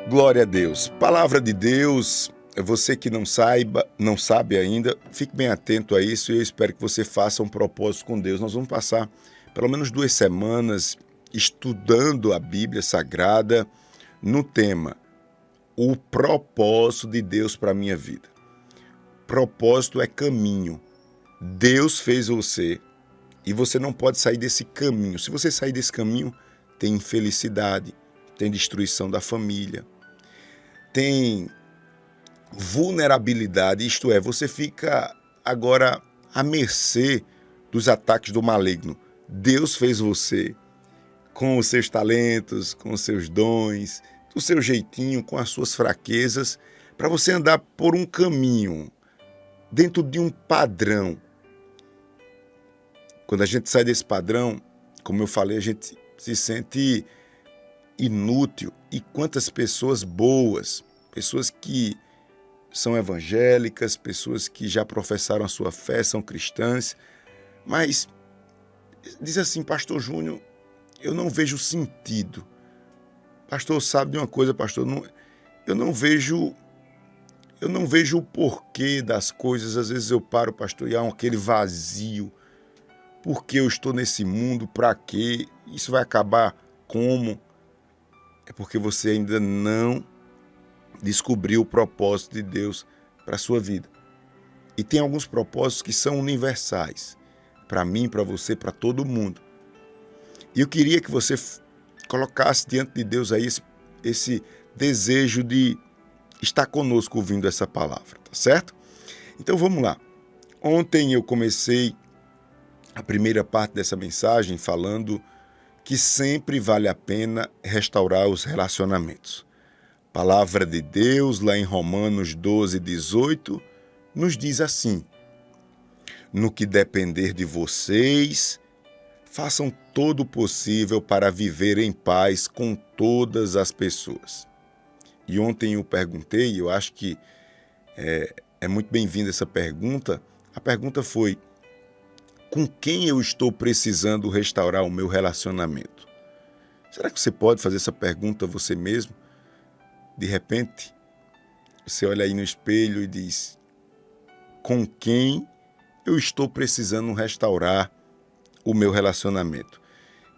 Glória a Deus. Palavra de Deus, você que não sabe ainda, fique bem atento a isso e eu espero que você faça um propósito com Deus. Nós vamos passar pelo menos 2 semanas estudando a Bíblia Sagrada no tema o propósito de Deus para a minha vida. Propósito é caminho. Deus fez você e você não pode sair desse caminho. Se você sair desse caminho, tem infelicidade, tem destruição da família, tem vulnerabilidade, isto é, você fica agora à mercê dos ataques do maligno. Deus fez você com os seus talentos, com os seus dons, do seu jeitinho, com as suas fraquezas, para você andar por um caminho, dentro de um padrão. Quando a gente sai desse padrão, como eu falei, a gente se sente inútil. E quantas pessoas boas, pessoas que são evangélicas, pessoas que já professaram a sua fé, são cristãs, mas diz assim: pastor Júnior, eu não vejo sentido. Pastor, sabe de uma coisa, pastor? Eu não vejo o porquê das coisas. Às vezes eu paro, pastor, e há aquele vazio. Por que eu estou nesse mundo? Para quê? Isso vai acabar como? É porque você ainda não descobriu o propósito de Deus para a sua vida. E tem alguns propósitos que são universais. Para mim, para você, para todo mundo. E eu queria que você colocasse diante de Deus aí esse desejo de estar conosco ouvindo essa palavra, tá certo? Então vamos lá. Ontem eu comecei a primeira parte dessa mensagem falando que sempre vale a pena restaurar os relacionamentos. A palavra de Deus, lá em Romanos 12, 18, nos diz assim: no que depender de vocês, façam todo o possível para viver em paz com todas as pessoas. E ontem eu perguntei, e eu acho que é muito bem-vinda essa pergunta. A pergunta foi: com quem eu estou precisando restaurar o meu relacionamento? Será que você pode fazer essa pergunta a você mesmo? De repente, você olha aí no espelho e diz: com quem eu estou precisando restaurar o meu relacionamento?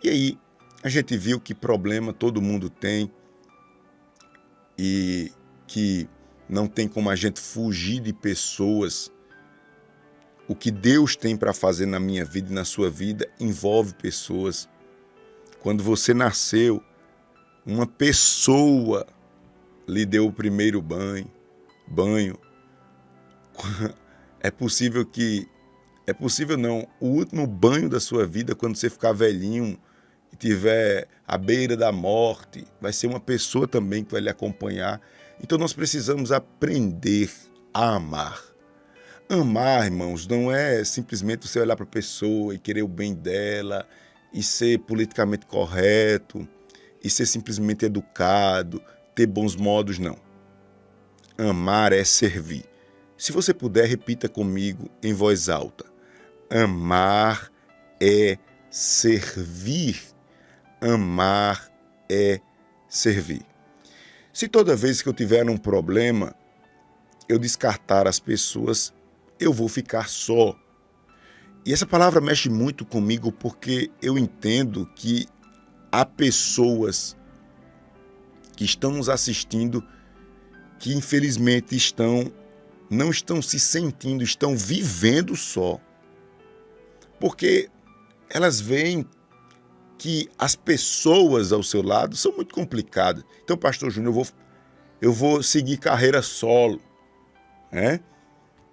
E aí, a gente viu que problema todo mundo tem e que não tem como a gente fugir de pessoas. O que Deus tem para fazer na minha vida e na sua vida envolve pessoas. Quando você nasceu, uma pessoa lhe deu o primeiro banho. É possível não, o último banho da sua vida, quando você ficar velhinho e tiver à beira da morte, vai ser uma pessoa também que vai lhe acompanhar. Então nós precisamos aprender a amar. Amar, irmãos, não é simplesmente você olhar para a pessoa e querer o bem dela e ser politicamente correto e ser simplesmente educado, ter bons modos, não. Amar é servir. Se você puder, repita comigo em voz alta: amar é servir. Amar é servir. Se toda vez que eu tiver um problema, eu descartar as pessoas, eu vou ficar só. E essa palavra mexe muito comigo porque eu entendo que há pessoas que estão nos assistindo que infelizmente não estão se sentindo, estão vivendo só. Porque elas veem que as pessoas ao seu lado são muito complicadas. Então, pastor Júnior, eu vou seguir carreira solo, né?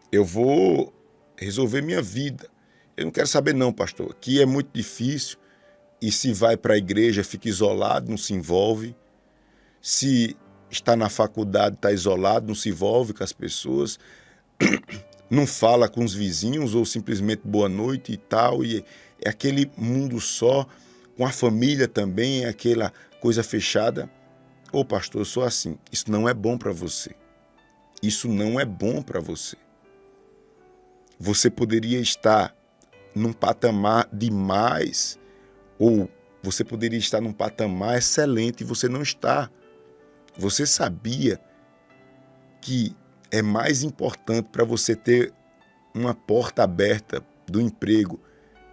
Eu vou resolver minha vida. Eu não quero saber não, pastor. Aqui é muito difícil. E se vai para a igreja, fica isolado, não se envolve. Se está na faculdade, está isolado, não se envolve com as pessoas. Não fala com os vizinhos ou simplesmente boa noite e tal. E é aquele mundo só. Com a família também, é aquela coisa fechada. Ô pastor, eu sou assim. Isso não é bom para você. Isso não é bom para você. Você poderia estar num patamar demais, ou você poderia estar num patamar excelente e você não está. Você sabia que é mais importante para você ter uma porta aberta do emprego,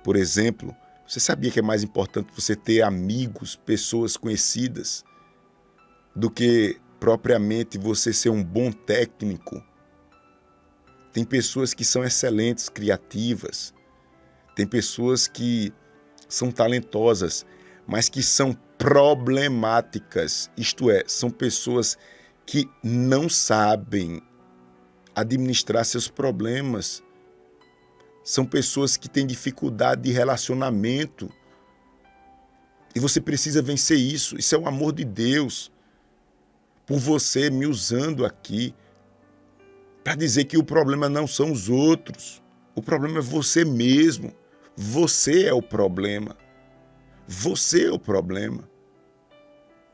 por exemplo? Você sabia que é mais importante você ter amigos, pessoas conhecidas, do que propriamente você ser um bom técnico? Tem pessoas que são excelentes, criativas. Tem pessoas que são talentosas, mas que são problemáticas. Isto é, são pessoas que não sabem administrar seus problemas. São pessoas que têm dificuldade de relacionamento. E você precisa vencer isso. Isso é o amor de Deus por você me usando aqui para dizer que o problema não são os outros. O problema é você mesmo. Você é o problema. Você é o problema.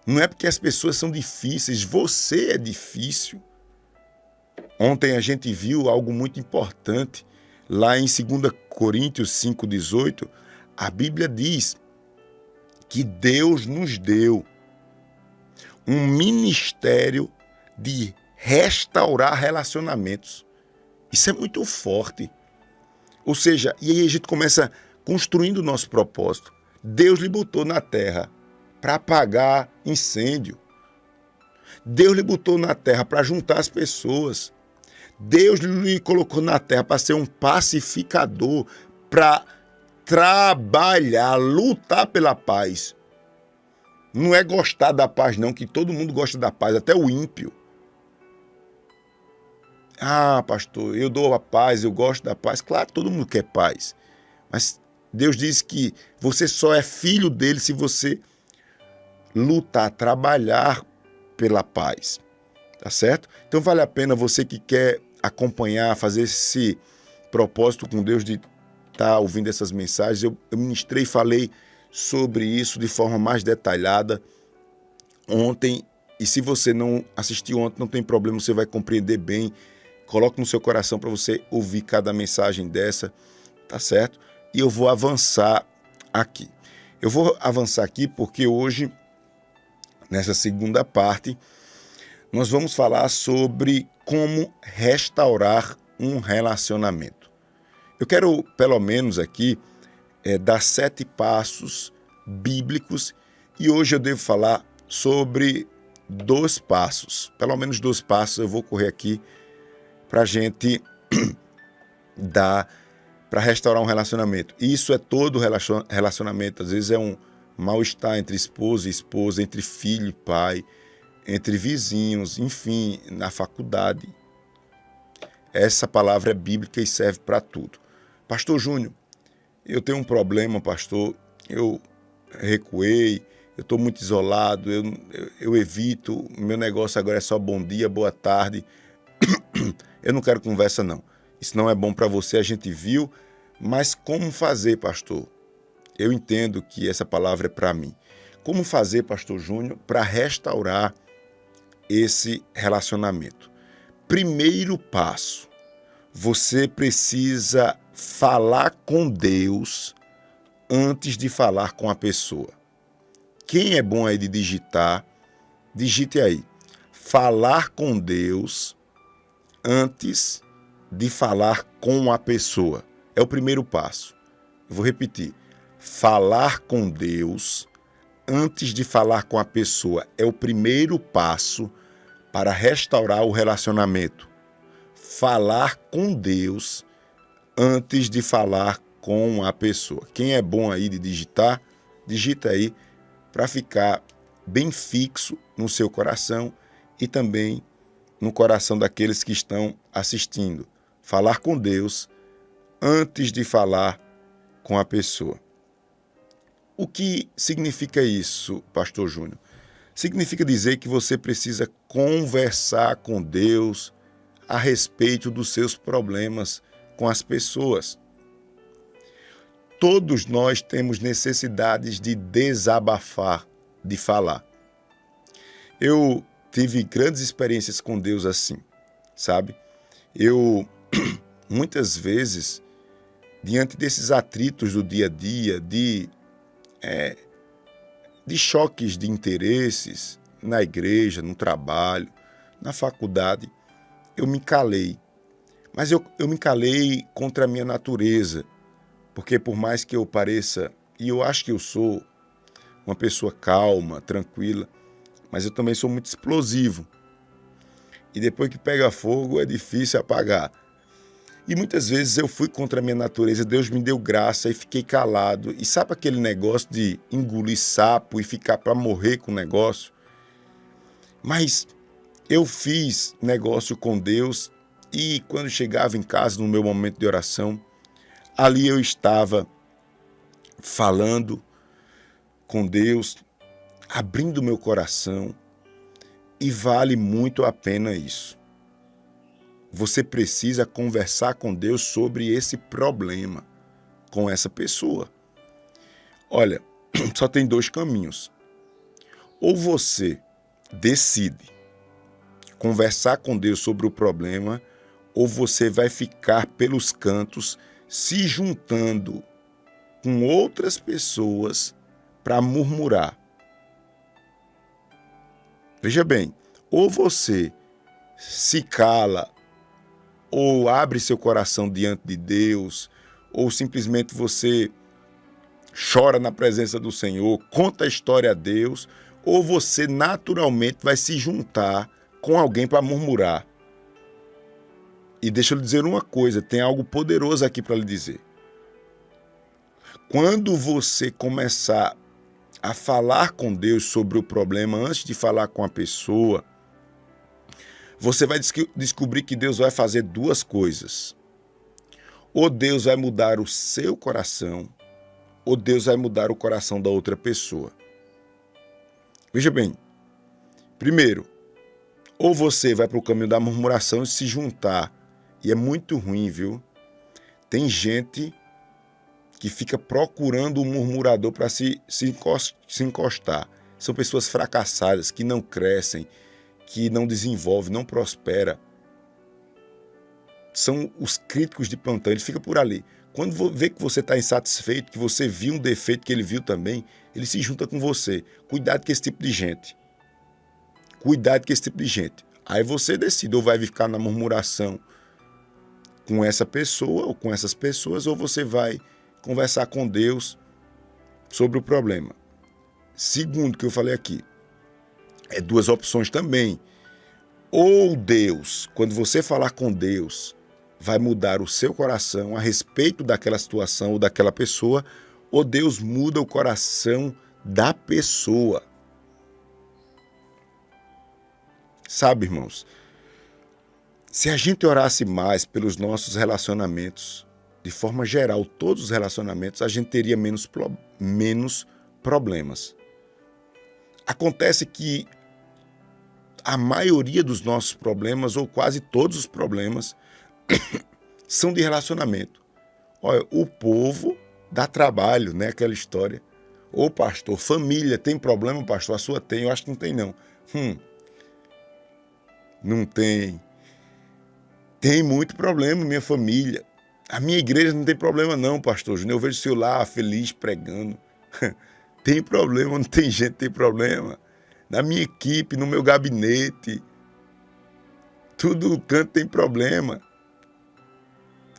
Não é porque as pessoas são difíceis, você é difícil. Ontem a gente viu algo muito importante. Lá em 2 Coríntios 5,18, a Bíblia diz que Deus nos deu um ministério de restaurar relacionamentos. Isso é muito forte. Ou seja, e aí a gente começa construindo o nosso propósito. Deus lhe botou na terra para apagar incêndio. Deus lhe botou na terra para juntar as pessoas. Deus lhe colocou na terra para ser um pacificador, para trabalhar, lutar pela paz. Não é gostar da paz, não, que todo mundo gosta da paz, até o ímpio. Ah, pastor, eu dou a paz, eu gosto da paz. Claro, todo mundo quer paz. Mas Deus diz que você só é filho dele se você lutar, trabalhar pela paz. Tá certo? Então vale a pena você que quer acompanhar, fazer esse propósito com Deus de estar ouvindo essas mensagens. Eu ministrei e falei sobre isso de forma mais detalhada ontem. E se você não assistiu ontem, não tem problema, você vai compreender bem. Coloque no seu coração para você ouvir cada mensagem dessa, tá certo? E eu vou avançar aqui. Eu vou avançar aqui porque hoje, nessa segunda parte, nós vamos falar sobre como restaurar um relacionamento. Eu quero, pelo menos aqui, dar 7 passos bíblicos e hoje eu devo falar sobre 2 passos. Pelo menos 2 passos eu vou correr aqui para a gente dar para restaurar um relacionamento. Isso é todo relacionamento. Às vezes é um mal-estar entre esposo e esposa, entre filho e pai, entre vizinhos, enfim, na faculdade. Essa palavra é bíblica e serve para tudo. Pastor Júnior, eu tenho um problema, pastor. Eu recuei, eu estou muito isolado, eu evito, meu negócio agora é só bom dia, boa tarde. Eu não quero conversa, não. Isso não é bom para você, a gente viu. Mas como fazer, pastor? Eu entendo que essa palavra é para mim. Como fazer, pastor Júnior, para restaurar esse relacionamento? Primeiro passo, você precisa falar com Deus antes de falar com a pessoa. Quem é bom aí de digitar, digite aí. Falar com Deus antes de falar com a pessoa. É o primeiro passo. Eu vou repetir. Falar com Deus antes de falar com a pessoa é o primeiro passo para restaurar o relacionamento. Falar com Deus antes de falar com a pessoa. Quem é bom aí de digitar, digita aí para ficar bem fixo no seu coração e também no coração daqueles que estão assistindo. Falar com Deus antes de falar com a pessoa. O que significa isso, pastor Júnior? Significa dizer que você precisa conversar com Deus a respeito dos seus problemas com as pessoas. Todos nós temos necessidades de desabafar, de falar. Eu tive grandes experiências com Deus assim, sabe? Eu, muitas vezes, diante desses atritos do dia a dia, de choques de interesses, na igreja, no trabalho, na faculdade, eu me calei. Mas eu me calei contra a minha natureza, porque por mais que eu pareça, e eu acho que eu sou uma pessoa calma, tranquila, mas eu também sou muito explosivo. E depois que pega fogo é difícil apagar. E muitas vezes eu fui contra a minha natureza, Deus me deu graça e fiquei calado. E sabe aquele negócio de engolir sapo e ficar para morrer com o negócio? Mas eu fiz negócio com Deus e quando chegava em casa, no meu momento de oração, ali eu estava falando com Deus, abrindo meu coração, e vale muito a pena isso. Você precisa conversar com Deus sobre esse problema, com essa pessoa. Olha, só tem 2 caminhos. Ou você decide conversar com Deus sobre o problema, ou você vai ficar pelos cantos se juntando com outras pessoas para murmurar. Veja bem, ou você se cala, ou abre seu coração diante de Deus, ou simplesmente você chora na presença do Senhor, conta a história a Deus, ou você naturalmente vai se juntar com alguém para murmurar. E deixa eu lhe dizer uma coisa, tem algo poderoso aqui para lhe dizer. Quando você começar a falar com Deus sobre o problema antes de falar com a pessoa, você vai descobrir que Deus vai fazer 2 coisas. Ou Deus vai mudar o seu coração, ou Deus vai mudar o coração da outra pessoa. Veja bem, primeiro, ou você vai para o caminho da murmuração e se juntar, e é muito ruim, viu? Tem gente que fica procurando um murmurador para se encostar. São pessoas fracassadas, que não crescem, que não desenvolvem, não prosperam. São os críticos de plantão, ele fica por ali. Quando vê que você está insatisfeito, que você viu um defeito que ele viu também, ele se junta com você. Cuidado com esse tipo de gente. Cuidado com esse tipo de gente. Aí você decide, ou vai ficar na murmuração com essa pessoa ou com essas pessoas, ou você vai conversar com Deus sobre o problema. Segundo que eu falei aqui, é 2 opções também. Ou Deus, quando você falar com Deus, vai mudar o seu coração a respeito daquela situação ou daquela pessoa, ou Deus muda o coração da pessoa. Sabe, irmãos, se a gente orasse mais pelos nossos relacionamentos, de forma geral, todos os relacionamentos, a gente teria menos problemas. Acontece que a maioria dos nossos problemas, ou quase todos os problemas, são de relacionamento. Olha, o povo dá trabalho, né? Aquela história. Ô pastor, família, tem problema, pastor? A sua tem? Eu acho que não tem, não. Não tem. Tem muito problema, minha família. A minha igreja não tem problema não, pastor Júnior. Eu vejo o senhor lá feliz pregando. Tem problema, não tem gente que tem problema. Na minha equipe, no meu gabinete, todo canto tem problema.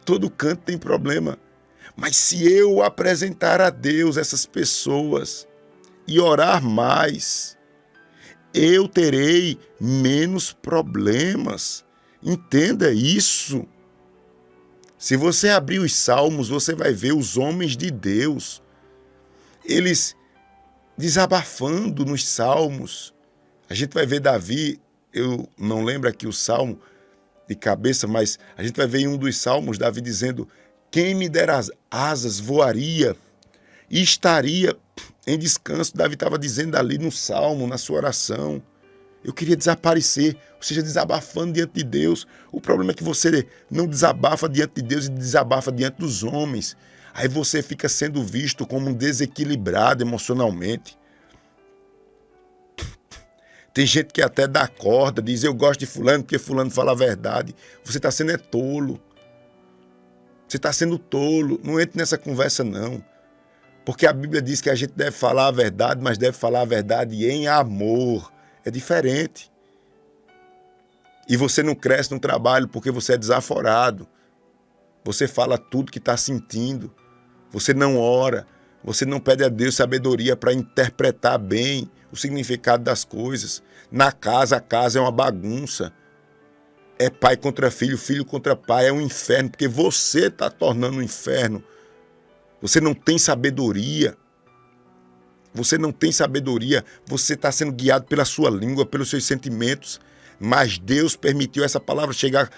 Todo canto tem problema. Mas se eu apresentar a Deus essas pessoas e orar mais, eu terei menos problemas. Entenda isso. Se você abrir os Salmos, você vai ver os homens de Deus, eles desabafando nos Salmos. A gente vai ver Davi, eu não lembro aqui o Salmo de cabeça, mas a gente vai ver em um dos Salmos, Davi dizendo: quem me dera as asas voaria e estaria em descanso. Davi estava dizendo ali no Salmo, na sua oração: eu queria desaparecer, ou seja, desabafando diante de Deus. O problema é que você não desabafa diante de Deus e desabafa diante dos homens. Aí você fica sendo visto como um desequilibrado emocionalmente. Tem gente que até dá corda, diz: eu gosto de fulano porque fulano fala a verdade. Você está sendo tolo. Você está sendo tolo. Não entre nessa conversa, não. Porque a Bíblia diz que a gente deve falar a verdade, mas deve falar a verdade em amor. é diferente. E você não cresce no trabalho porque você é desaforado. Você fala tudo que está sentindo. Você não ora. Você não pede a Deus sabedoria para interpretar bem o significado das coisas. Na casa, a casa é uma bagunça. É pai contra filho, filho contra pai, é um inferno, porque você está tornando um inferno. Você não tem sabedoria. Você não tem sabedoria. Você está sendo guiado pela sua língua, pelos seus sentimentos. Mas Deus permitiu essa palavra chegar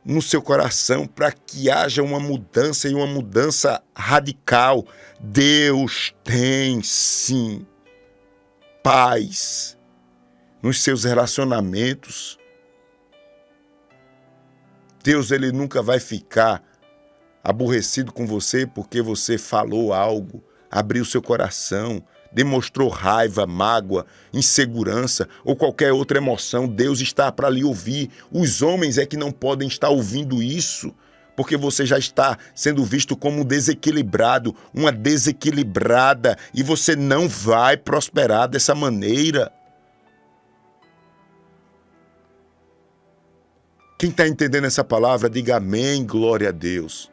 no seu coração para que haja uma mudança e uma mudança radical. Deus tem, sim, paz nos seus relacionamentos. Deus, ele nunca vai ficar aborrecido com você porque você falou algo, abriu seu coração, demonstrou raiva, mágoa, insegurança ou qualquer outra emoção. Deus está para lhe ouvir. Os homens é que não podem estar ouvindo isso, porque você já está sendo visto como um desequilibrado, uma desequilibrada, e você não vai prosperar dessa maneira. Quem está entendendo essa palavra, diga amém, glória a Deus.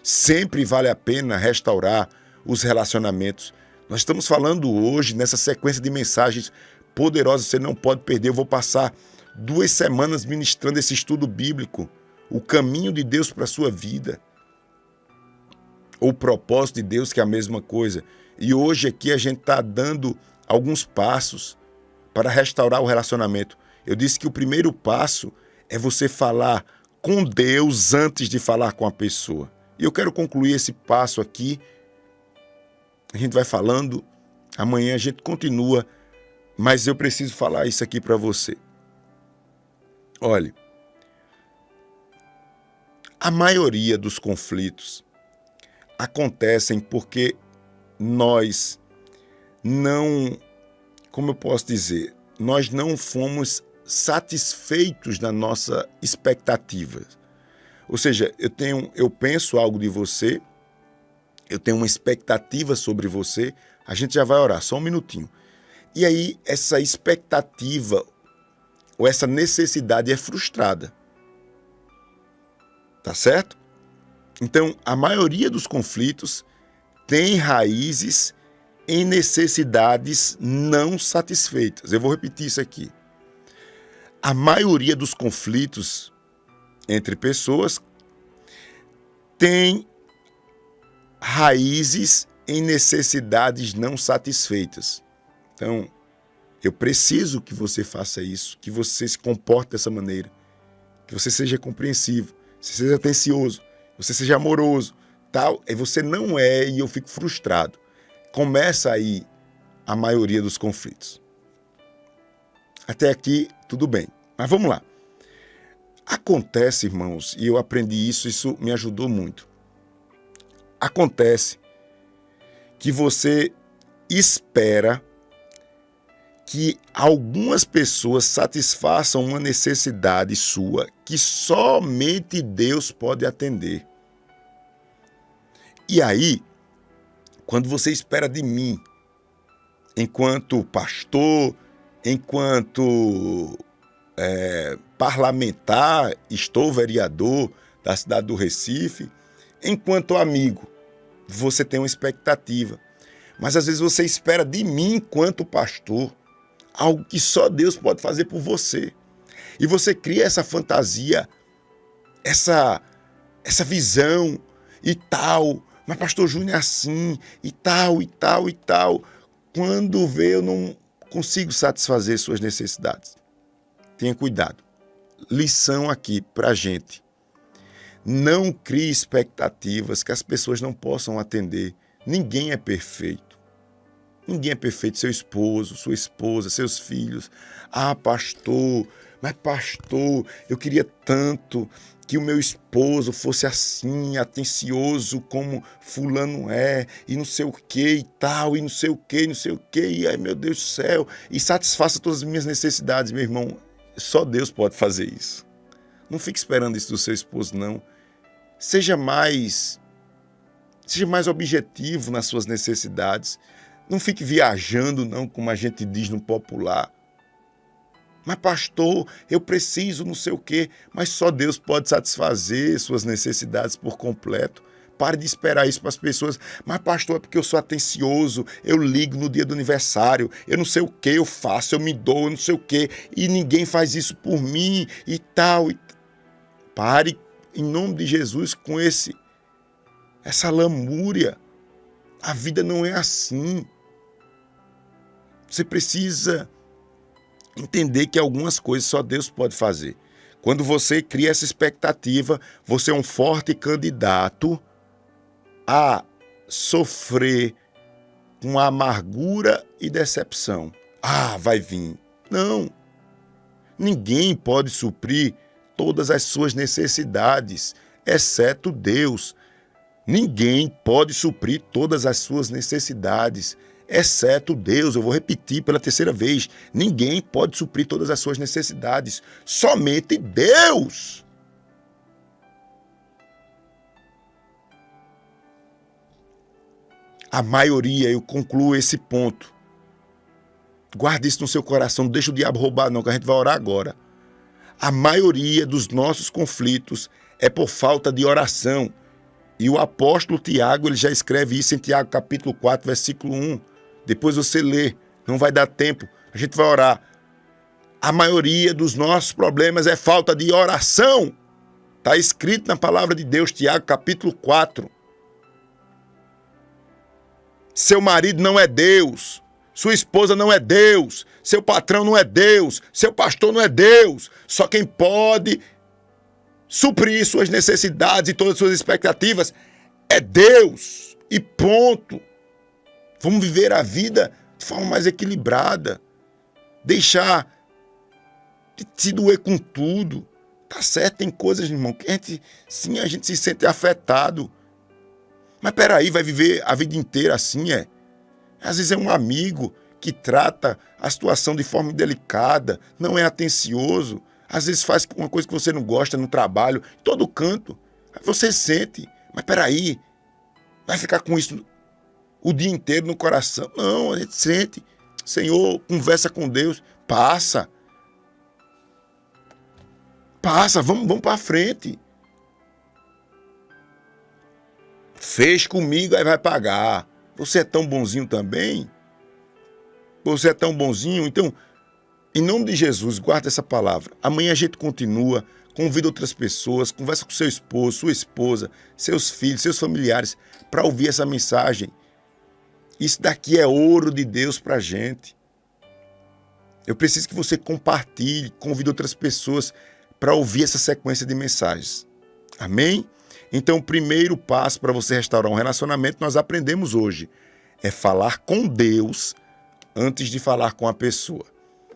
Sempre vale a pena restaurar os relacionamentos. Nós estamos falando hoje, nessa sequência de mensagens poderosas, você não pode perder. Eu vou passar 2 semanas ministrando esse estudo bíblico, o caminho de Deus para a sua vida, ou o propósito de Deus, que é a mesma coisa. E hoje aqui a gente está dando alguns passos para restaurar o relacionamento. Eu disse que o primeiro passo é você falar com Deus antes de falar com a pessoa. E eu quero concluir esse passo aqui. A gente vai falando, amanhã a gente continua, mas eu preciso falar isso aqui para você. Olha, a maioria dos conflitos acontecem porque nós não, como eu posso dizer, nós não fomos satisfeitos na nossa expectativa. Ou seja, eu penso algo de você, eu tenho uma expectativa sobre você, a gente já vai orar, só um minutinho. E aí, essa expectativa ou essa necessidade é frustrada. Tá certo? Então, a maioria dos conflitos tem raízes em necessidades não satisfeitas. Eu vou repetir isso aqui. A maioria dos conflitos entre pessoas tem raízes em necessidades não satisfeitas. Então, eu preciso que você faça isso, que você se comporte dessa maneira, que você seja compreensivo, que você seja atencioso, que você seja amoroso, tal. E você não é, e eu fico frustrado. Começa aí a maioria dos conflitos. Até aqui, tudo bem. Mas vamos lá. Acontece, irmãos, e eu aprendi isso me ajudou muito. Acontece que você espera que algumas pessoas satisfaçam uma necessidade sua que somente Deus pode atender. E aí, quando você espera de mim, enquanto pastor, enquanto parlamentar, estou vereador da cidade do Recife, enquanto amigo, você tem uma expectativa. Mas às vezes você espera de mim, enquanto pastor, algo que só Deus pode fazer por você. E você cria essa fantasia, essa visão e tal. Mas pastor Júnior é assim, e tal, e tal, e tal. Quando vê, eu não consigo satisfazer suas necessidades. Tenha cuidado. Lição aqui pra gente. Não crie expectativas que as pessoas não possam atender. Ninguém é perfeito. Ninguém é perfeito. Seu esposo, sua esposa, seus filhos. Ah, pastor, mas pastor, eu queria tanto que o meu esposo fosse assim, atencioso como fulano é, e não sei o que e tal, e não sei o que, não sei o que, e ai meu Deus do céu, e satisfaça todas as minhas necessidades, meu irmão. Só Deus pode fazer isso. Não fique esperando isso do seu esposo, não. Seja mais objetivo nas suas necessidades. Não fique viajando, não, como a gente diz no popular. Mas pastor, eu preciso não sei o quê. Mas só Deus pode satisfazer suas necessidades por completo. Pare de esperar isso para as pessoas. Mas pastor, é porque eu sou atencioso, eu ligo no dia do aniversário, eu não sei o que eu faço, eu me dou, eu não sei o que, e ninguém faz isso por mim e tal. Pare, em nome de Jesus, com essa lamúria. A vida não é assim. Você precisa entender que algumas coisas só Deus pode fazer. Quando você cria essa expectativa, você é um forte candidato a sofrer com amargura e decepção. Ah, vai vir. Não. Ninguém pode suprir todas as suas necessidades, exceto Deus. Ninguém pode suprir todas as suas necessidades, exceto Deus. Eu vou repetir pela terceira vez. Ninguém pode suprir todas as suas necessidades, somente Deus. A maioria, eu concluo esse ponto. Guarde isso no seu coração, não deixa o diabo roubar não, que a gente vai orar agora. A maioria dos nossos conflitos é por falta de oração. E o apóstolo Tiago, ele já escreve isso em Tiago capítulo 4, versículo 1. Depois você lê, não vai dar tempo, a gente vai orar. A maioria dos nossos problemas é falta de oração. Está escrito na palavra de Deus, Tiago capítulo 4. Seu marido não é Deus, sua esposa não é Deus, seu patrão não é Deus, seu pastor não é Deus. Só quem pode suprir suas necessidades e todas as suas expectativas é Deus. E ponto. Vamos viver a vida de forma mais equilibrada. Deixar de se doer com tudo. Tá certo, tem coisas, irmão, que a gente se sente afetado. Mas peraí, vai viver a vida inteira assim, é? Às vezes é um amigo que trata a situação de forma indelicada, não é atencioso, às vezes faz uma coisa que você não gosta no trabalho, em todo canto. Aí você sente, mas peraí, vai ficar com isso o dia inteiro no coração? Não, a gente sente. Senhor, conversa com Deus, passa, vamos para frente. Fez comigo, aí vai pagar. Você é tão bonzinho também? Você é tão bonzinho? Então, em nome de Jesus, guarda essa palavra. Amanhã a gente continua, convida outras pessoas, conversa com seu esposo, sua esposa, seus filhos, seus familiares, para ouvir essa mensagem. Isso daqui é ouro de Deus para a gente. Eu preciso que você compartilhe, convide outras pessoas para ouvir essa sequência de mensagens. Amém? Então, o primeiro passo para você restaurar um relacionamento, nós aprendemos hoje, é falar com Deus antes de falar com a pessoa.